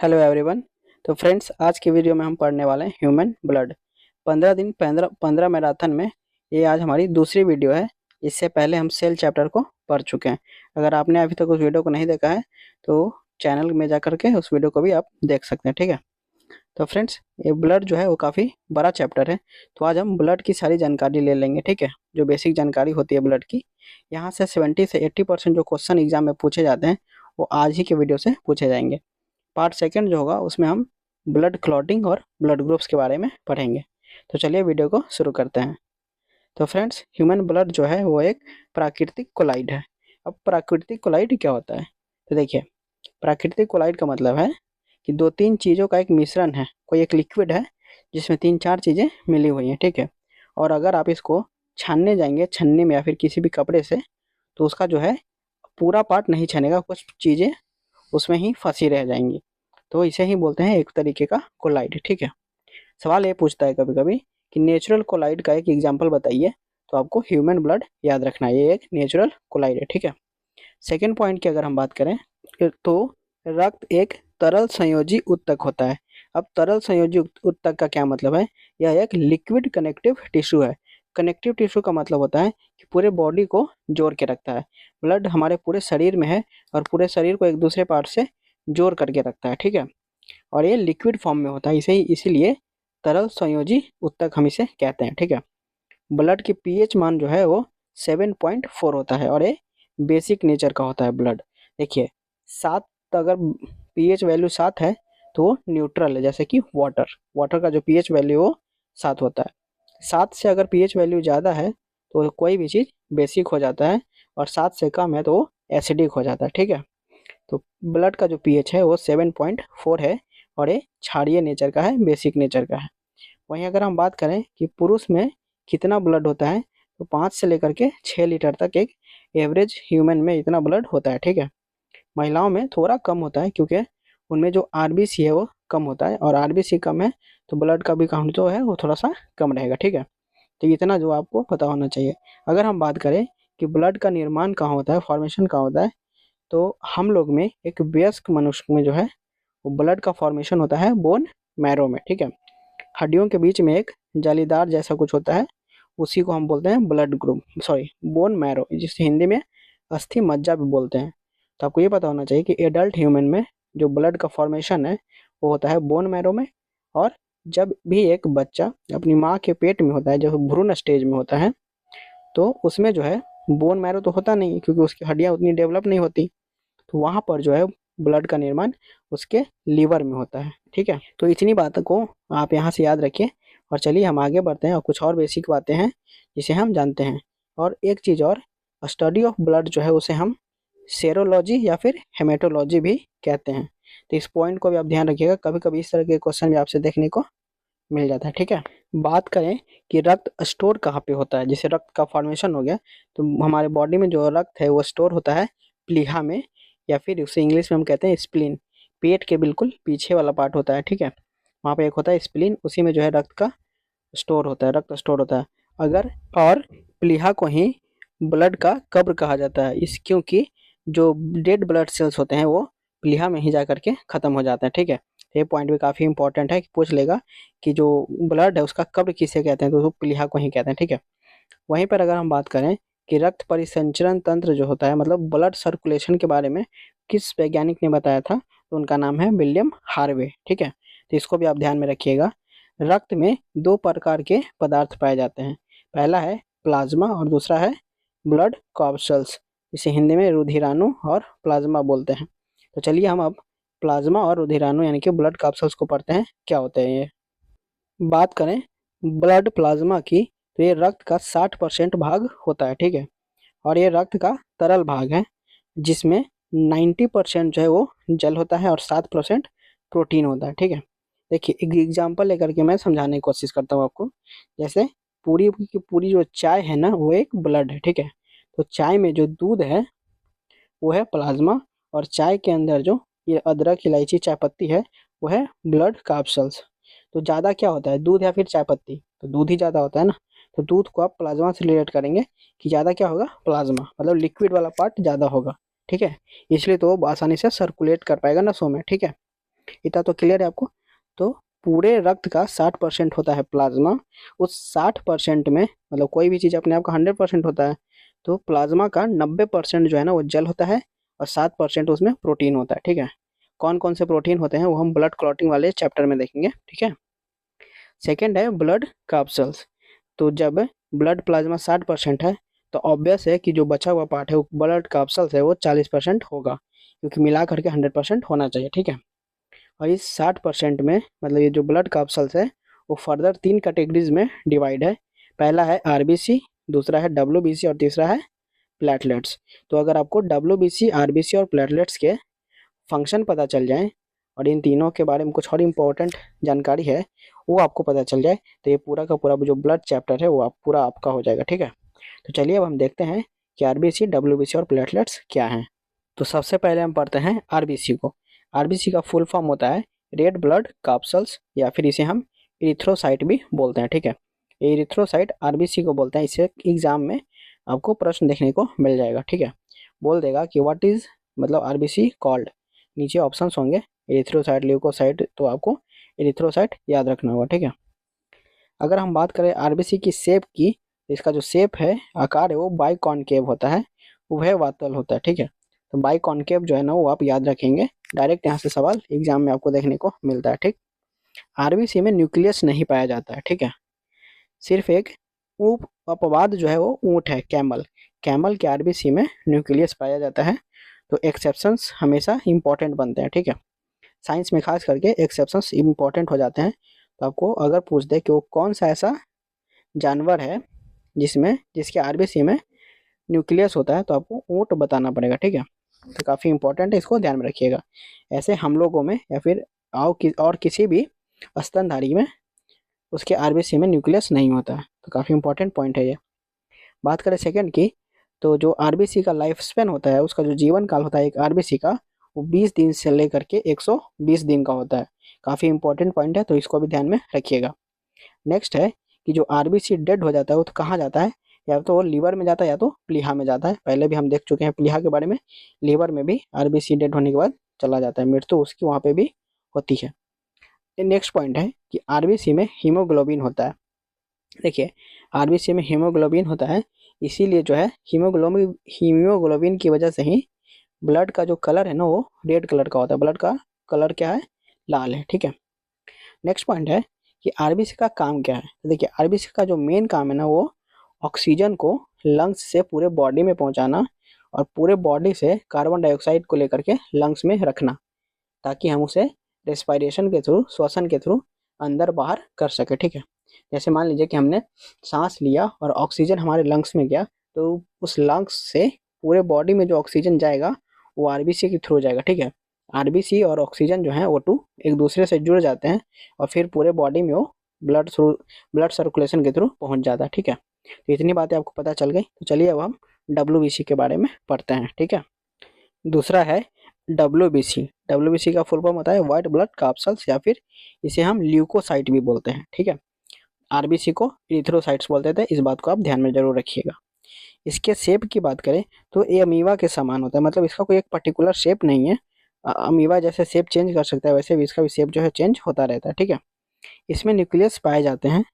Hello everyone. तो friends, आज की वीडियो में हम पढ़ने वाले हैं ह्यूमन ब्लड 15 दिन 15 मैराथन में। ये आज हमारी दूसरी वीडियो है। इससे पहले हम सेल चैप्टर को पढ़ चुके हैं। अगर आपने अभी तक उस वीडियो को नहीं देखा है तो चैनल में जा करके उस वीडियो को भी आप देख सकते हैं, ठीक है। तो फ्रेंड्स, ये ब्लड जो है वो काफ़ी बड़ा चैप्टर है। तो आज हम ब्लड की सारी जानकारी ले लेंगे, ठीक है। जो बेसिक जानकारी होती है ब्लड की, यहाँ से 70 से 80% जो क्वेश्चन एग्जाम में पूछे जाते हैं वो आज ही के वीडियो से पूछे जाएंगे। पार्ट सेकंड जो होगा उसमें हम ब्लड क्लॉटिंग और ब्लड ग्रुप्स के बारे में पढ़ेंगे। तो चलिए वीडियो को शुरू करते हैं। तो फ्रेंड्स, ह्यूमन ब्लड जो है वो एक प्राकृतिक कोलाइड है। अब प्राकृतिक कोलाइड क्या होता है? तो देखिए, प्राकृतिक कोलाइड का मतलब है कि दो तीन चीज़ों का एक मिश्रण है। कोई एक लिक्विड है जिसमें तीन चार चीज़ें मिली हुई हैं, ठीक है। और अगर आप इसको छानने जाएंगे, छन्नी में या फिर किसी भी कपड़े से, तो उसका जो है पूरा पार्ट नहीं छनेगा, कुछ चीज़ें उसमें ही फंसी रह जाएंगी। तो इसे ही बोलते हैं एक तरीके का कोलाइड, ठीक है। सवाल ये पूछता है कभी कभी कि नेचुरल कोलाइड का एक एग्जाम्पल बताइए, तो आपको ह्यूमन ब्लड याद रखना है, ये एक नेचुरल कोलाइड है, ठीक है। सेकेंड पॉइंट की अगर हम बात करें तो रक्त एक तरल संयोजी उत्तक होता है। अब तरल संयोजी उत्तक का क्या मतलब है? यह एक लिक्विड कनेक्टिव टिश्यू है। कनेक्टिव टिश्यू का मतलब होता है कि पूरे बॉडी को जोड़ के रखता है। ब्लड हमारे पूरे शरीर में है और पूरे शरीर को एक दूसरे पार्ट से जोड़ करके रखता है, ठीक है। और ये लिक्विड फॉर्म में होता है, इसे इसीलिए तरल संयोजी उत्तक हम इसे कहते हैं, ठीक है। ब्लड की पीएच मान जो है वो 7.4 होता है और ये बेसिक नेचर का होता है ब्लड। देखिए, 7 अगर पीएच वैल्यू 7 है तो वो न्यूट्रल है, जैसे कि वाटर वाटर का जो पीएच वैल्यू वो 7 होता है। 7 से अगर पीएच वैल्यू ज़्यादा है तो कोई भी चीज़ बेसिक हो जाता है, और 7 से कम है तो वो एसिडिक हो जाता है, ठीक है। तो ब्लड का जो पीएच है वो 7.4 है और ये क्षारीय नेचर का है, बेसिक नेचर का है। वहीं अगर हम बात करें कि पुरुष में कितना ब्लड होता है, तो 5 से लेकर के 6 लीटर तक एक एवरेज ह्यूमन में इतना ब्लड होता है, ठीक है। महिलाओं में थोड़ा कम होता है क्योंकि उनमें जो आरबीसी है वो कम होता है, और आरबीसी कम है तो ब्लड का भी काउंट जो है वो थोड़ा सा कम रहेगा, ठीक है। तो इतना जो आपको पता होना चाहिए। अगर हम बात करें कि ब्लड का निर्माण कहाँ होता है, फॉर्मेशन कहाँ होता है, तो हम लोग में एक वयस्क मनुष्य में जो है वो ब्लड का फॉर्मेशन होता है बोन मैरो में, ठीक है। हड्डियों के बीच में एक जालीदार जैसा कुछ होता है, उसी को हम बोलते हैं blood group, sorry bone marrow, जिसे हिंदी में अस्थि मज्जा भी बोलते हैं। तो आपको ये पता होना चाहिए कि एडल्ट ह्यूमन में जो ब्लड का फॉर्मेशन है वो होता है बोन मैरो में। और जब भी एक बच्चा अपनी माँ के पेट में होता है, जब भ्रूण स्टेज में होता है, तो उसमें जो है बोन मैरो तो होता नहीं क्योंकि उसकी हड्डियाँ उतनी डेवलप नहीं होती। तो वहाँ पर जो है ब्लड का निर्माण उसके लीवर में होता है, ठीक है। तो इतनी बातों को आप यहाँ से याद रखिए और चलिए हम आगे बढ़ते हैं और कुछ और बेसिक बातें हैं जिसे हम जानते हैं। और एक चीज़ और, स्टडी ऑफ ब्लड जो है उसे हम सेरोलॉजी या फिर हेमेटोलॉजी भी कहते हैं। तो इस पॉइंट को भी आप ध्यान रखिएगा, कभी कभी इस तरह के क्वेश्चन भी आपसे देखने को मिल जाता है, ठीक है। बात करें कि रक्त स्टोर कहाँ पे होता है, जैसे रक्त का फॉर्मेशन हो गया, तो हमारे बॉडी में जो रक्त है वो स्टोर होता है प्लीहा में, या फिर उसे इंग्लिश में हम कहते हैं स्प्लीन। पेट के बिल्कुल पीछे वाला पार्ट होता है, ठीक है। वहाँ पे एक होता है स्प्लीन, उसी में जो है रक्त का स्टोर होता है, रक्त स्टोर होता है। अगर और प्लीहा को ही ब्लड का कब्र कहा जाता है, इस क्योंकि जो डेड ब्लड सेल्स होते हैं वो प्लीहा में ही जा करके ख़त्म हो जाते हैं, ठीक है। ये पॉइंट भी काफ़ी इंपॉर्टेंट है कि पूछ लेगा कि जो ब्लड है उसका कब्र किसे कहते हैं, तो वो प्लीहा को ही कहते हैं, ठीक है। वहीं पर अगर हम बात करें कि रक्त परिसंचरण तंत्र जो होता है, मतलब ब्लड सर्कुलेशन के बारे में किस वैज्ञानिक ने बताया था, तो उनका नाम है विलियम हार्वे, ठीक है। तो इसको भी आप ध्यान में रखिएगा। रक्त में दो प्रकार के पदार्थ पाए जाते हैं, पहला है प्लाज्मा और दूसरा है ब्लड कॉर्पसल्स, इसे हिंदी में रुधिराणु और प्लाज्मा बोलते हैं। तो चलिए हम अब प्लाज्मा और रुधिराणु यानी कि ब्लड कॉर्पसल्स को पढ़ते हैं, क्या होते हैं ये। बात करें ब्लड प्लाज्मा की, तो ये रक्त का 60% भाग होता है, ठीक है। और ये रक्त का तरल भाग है, जिसमें 90% जो है वो जल होता है और 7% प्रोटीन होता है, ठीक है। देखिए, एक एग्जांपल लेकर के मैं समझाने की कोशिश करता हूँ आपको। जैसे पूरी की पूरी जो चाय है ना वो एक ब्लड है, ठीक है। तो चाय में जो दूध है वो है प्लाज्मा, और चाय के अंदर जो ये अदरक इलायची चाय पत्ती है वो है ब्लड कैप्सूल्स। तो ज़्यादा क्या होता है, दूध या फिर चाय पत्ती? तो दूध ही ज़्यादा होता है ना। तो दूध को आप प्लाज्मा से रिलेट करेंगे कि ज़्यादा क्या होगा, प्लाज्मा, मतलब लिक्विड वाला पार्ट ज़्यादा होगा, ठीक है। इसलिए तो वो आसानी से सर्कुलेट कर पाएगा नसों में, ठीक है। इतना तो क्लियर है आपको। तो पूरे रक्त का 60% होता है प्लाज्मा। उस 60% में मतलब कोई भी चीज़ अपने आप का 100% होता है, तो प्लाज्मा का 90% जो है ना वो जल होता है और 7% उसमें प्रोटीन होता है। ठीक है, कौन कौन से प्रोटीन होते हैं वो हम ब्लड क्लॉटिंग वाले चैप्टर में देखेंगे। ठीक है, सेकेंड है ब्लड कैप्सल्स। तो जब ब्लड प्लाज्मा 60% है तो ऑब्वियस है कि जो बचा हुआ पार्ट है वो ब्लड कैप्सल्स है वो 40% होगा, क्योंकि मिला करके 100% होना चाहिए। ठीक है, और इस 60% में मतलब ये जो ब्लड कैप्सल्स है वो फर्दर 3 कैटेगरीज में डिवाइड है। पहला है आरबीसी, दूसरा है डब्ल्यूबीसी और तीसरा है प्लेटलेट्स। तो अगर आपको डब्ल्यूबीसी, आरबीसी और प्लेटलेट्स के फंक्शन पता चल जाए और इन तीनों के बारे में कुछ और इम्पोर्टेंट जानकारी है वो आपको पता चल जाए, तो ये पूरा का पूरा जो ब्लड चैप्टर है वो पूरा आपका हो जाएगा। ठीक है, तो चलिए अब हम देखते हैं कि आरबीसी, डब्ल्यूबीसी और प्लेटलेट्स क्या हैं। तो सबसे पहले हम पढ़ते हैं आरबीसी को। आरबीसी का फुल फॉर्म होता है रेड ब्लड कैप्सल्स, या फिर इसे हम इरिथ्रोसाइट भी बोलते हैं। ठीक है, इरिथ्रोसाइट आरबीसी को बोलते हैं। इसे एग्जाम में आपको प्रश्न देखने को मिल जाएगा। ठीक है, बोल देगा कि व्हाट इज मतलब आरबीसी कॉल्ड, नीचे ऑप्शंस होंगे एरिथ्रोसाइट, ल्यूकोसाइट, तो आपको एरिथ्रोसाइट याद रखना होगा। ठीक है, अगर हम बात करें आरबीसी की शेप की, इसका जो शेप है, आकार है, वो बाइकॉनकेव होता है, वह वातल होता है। ठीक है, तो बाइकॉनकेव जो है ना वो आप याद रखेंगे, डायरेक्ट यहाँ से सवाल एग्जाम में आपको देखने को मिलता है। ठीक, आरबीसी में न्यूक्लियस नहीं पाया जाता है। ठीक है, सिर्फ एक अपवाद जो है वो ऊँट है, कैमल। कैमल के आरबीसी में न्यूक्लियस पाया जाता है। तो एक्सेप्शंस हमेशा इंपॉर्टेंट बनते हैं। ठीक है, साइंस में खास करके एक्सेप्शंस इंपॉर्टेंट हो जाते हैं। तो आपको अगर पूछ दे कि वो कौन सा ऐसा जानवर है जिसके आरबीसी में न्यूक्लियस होता है, तो आपको ऊँट बताना पड़ेगा। ठीक है, तो काफ़ी इंपॉर्टेंट है, इसको ध्यान में रखिएगा। ऐसे हम लोगों में या फिर और किसी भी स्तनधारी में उसके आरबीसी में न्यूक्लियस नहीं होता है। तो काफ़ी इंपॉर्टेंट पॉइंट है ये। बात करें सेकंड की, तो जो आरबीसी का लाइफ स्पेन होता है, उसका जो जीवन काल होता है एक आरबीसी का, वो 20 दिन से लेकर के 120 दिन का होता है। काफ़ी इंपॉर्टेंट पॉइंट है, तो इसको भी ध्यान में रखिएगा। नेक्स्ट है कि जो आरबीसी डेड हो जाता है वो तो कहाँ जाता है, या तो वो लीवर में जाता है या तो प्लीहा में जाता है। पहले भी हम देख चुके हैं प्लीहा के बारे में, लीवर में भी आरबीसी डेड होने के बाद चला जाता है, मृत्यु उसकी वहाँ पे भी होती है। नेक्स्ट पॉइंट है कि आरबीसी में हीमोग्लोबिन होता है। देखिए, आरबीसी में हीमोग्लोबिन होता है, इसीलिए जो है हीमोग्लोबिन की वजह से ही ब्लड का जो कलर है ना वो रेड कलर का होता है। ब्लड का कलर क्या है, लाल है। ठीक है, नेक्स्ट पॉइंट है कि आरबीसी का काम क्या है। तो देखिए, आरबीसी का जो मेन काम है ना वो ऑक्सीजन को लंग्स से पूरे बॉडी में पहुंचाना और पूरे बॉडी से कार्बन डाइऑक्साइड को लेकर के लंग्स में रखना, ताकि हम उसे रेस्पिरेशन के थ्रू, श्वसन के थ्रू अंदर बाहर कर सके। ठीक है, जैसे मान लीजिए कि हमने सांस लिया और ऑक्सीजन हमारे लंग्स में गया, तो उस लंग्स से पूरे बॉडी में जो ऑक्सीजन जाएगा वो आरबीसी के थ्रू जाएगा। ठीक है, आरबीसी और ऑक्सीजन जो है O2 एक दूसरे से जुड़ जाते हैं और फिर पूरे बॉडी में वो ब्लड सर्कुलेशन के थ्रू पहुंच जाता है। ठीक है, तो इतनी बातें आपको पता चल गई। तो चलिए अब हम डब्ल्यूबीसी के बारे में पढ़ते हैं। ठीक है, दूसरा है डब्ल्यूबीसी। डब्ल्यूबीसी का फुल फॉर्म होता है व्हाइट ब्लड कैप्सल्स, या फिर इसे हम ल्यूकोसाइट भी बोलते हैं। ठीक है, आरबीसी को इरिथ्रोसाइट्स बोलते थे, इस बात को आप ध्यान में जरूर रखिएगा। इसके शेप की बात करें तो ये अमीवा के समान होता है, मतलब इसका कोई एक पर्टिकुलर शेप नहीं है। अमीवा जैसे शेप चेंज कर सकता है वैसे भी इसका भी शेप जो है चेंज होता रहता है। ठीक है, इसमें न्यूक्लियस पाए जाते हैं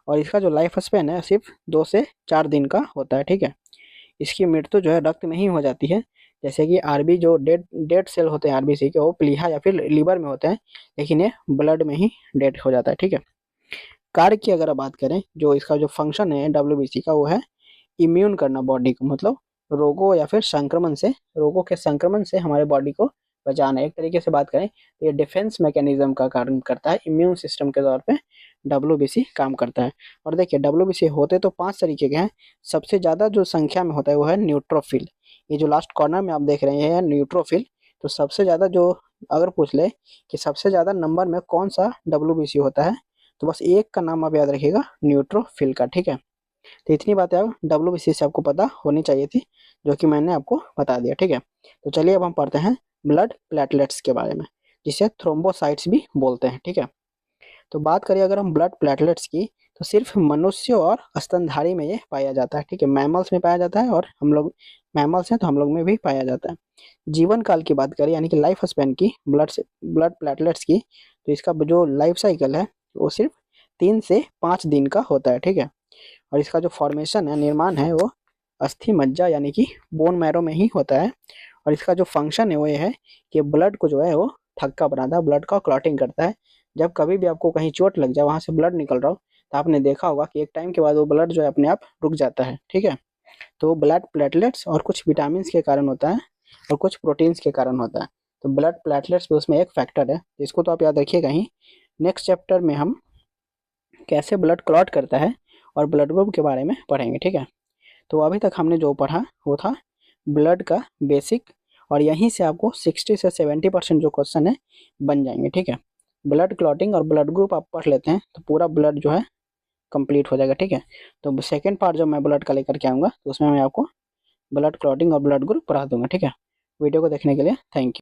और इसका जो लाइफ स्पेन है सिर्फ 2 से 4 दिन का होता है। ठीक है, इसकी मृत्यु जो है रक्त में ही हो जाती है। जैसे कि आरबी जो डेड डेड सेल होते हैं आरबीसी के, वो प्लीहा या फिर लीवर में होते हैं, लेकिन ये ब्लड में ही डेड हो जाता है। ठीक है, कार्य की अगर बात करें, जो इसका जो फंक्शन है डब्ल्यूबीसी का वो है इम्यून करना बॉडी को, मतलब रोगों के संक्रमण से हमारे बॉडी को बचाना। एक तरीके से बात करें तो ये डिफेंस मैकेनिज्म का कार्य करता है, इम्यून सिस्टम के तौर पे डब्ल्यूबीसी काम करता है। और देखिए, डब्ल्यूबीसी होते तो 5 तरीके के हैं। सबसे ज़्यादा जो संख्या में होता है वो है न्यूट्रोफिल। ये जो लास्ट कॉर्नर में आप देख रहे हैं न्यूट्रोफिल। तो सबसे ज़्यादा जो अगर पूछ ले कि सबसे ज़्यादा नंबर में कौन सा डब्ल्यूबीसी होता है, तो बस एक का नाम आप याद रखिएगा, न्यूट्रोफिल का। ठीक है, तो इतनी बातें अब डब्ल्यूबीसी से आपको पता होनी चाहिए थी, जो कि मैंने आपको बता दिया। ठीक है, तो चलिए अब हम पढ़ते हैं ब्लड प्लेटलेट्स के बारे में, जिसे थ्रोम्बोसाइट्स भी बोलते हैं। ठीक है, तो बात करें अगर हम ब्लड प्लेटलेट्स की, तो सिर्फ मनुष्य और स्तनधारी में ये पाया जाता है। ठीक है, मैमल्स में पाया जाता है और हम लोग मैमल्स हैं तो हम लोग में भी पाया जाता है। जीवन काल की बात करें यानी कि लाइफ स्पैन की ब्लड प्लेटलेट्स की, तो इसका जो लाइफ साइकिल है वो सिर्फ 3 से 5 दिन का होता है, ठीक है। और इसका जो फॉर्मेशन है, निर्माण है, वो अस्थि मज्जा यानी कि बोन मैरो में ही होता है। और इसका जो फंक्शन है वो ये है कि ब्लड को जो है वो थक्का बनाता है, ब्लड का क्लॉटिंग करता है। जब कभी भी आपको कहीं चोट लग जाए, वहां से ब्लड निकल रहा हो, तो आपने देखा होगा कि एक टाइम के बाद वो ब्लड जो है अपने आप रुक जाता है, ठीक है। तो ब्लड प्लेटलेट्स और कुछ विटामिन के कारण होता है और कुछ प्रोटीन्स के कारण होता है। तो ब्लड प्लेटलेट्स भी उसमें एक फैक्टर है, इसको तो आप याद रखिएगा ही। नेक्स्ट चैप्टर में हम कैसे ब्लड क्लॉट करता है और ब्लड ग्रुप के बारे में पढ़ेंगे, ठीक है। तो अभी तक हमने जो पढ़ा वो था ब्लड का बेसिक, और यहीं से आपको 60 से 70% जो क्वेश्चन है बन जाएंगे, ठीक है। ब्लड क्लॉटिंग और ब्लड ग्रुप आप पढ़ लेते हैं तो पूरा ब्लड जो है कंप्लीट हो जाएगा, ठीक है। तो सेकंड पार्ट जब मैं ब्लड का लेकर के आऊँगा तो उसमें मैं आपको ब्लड क्लॉटिंग और ब्लड ग्रुप पढ़ा दूंगा, ठीक है। वीडियो को देखने के लिए थैंक यू।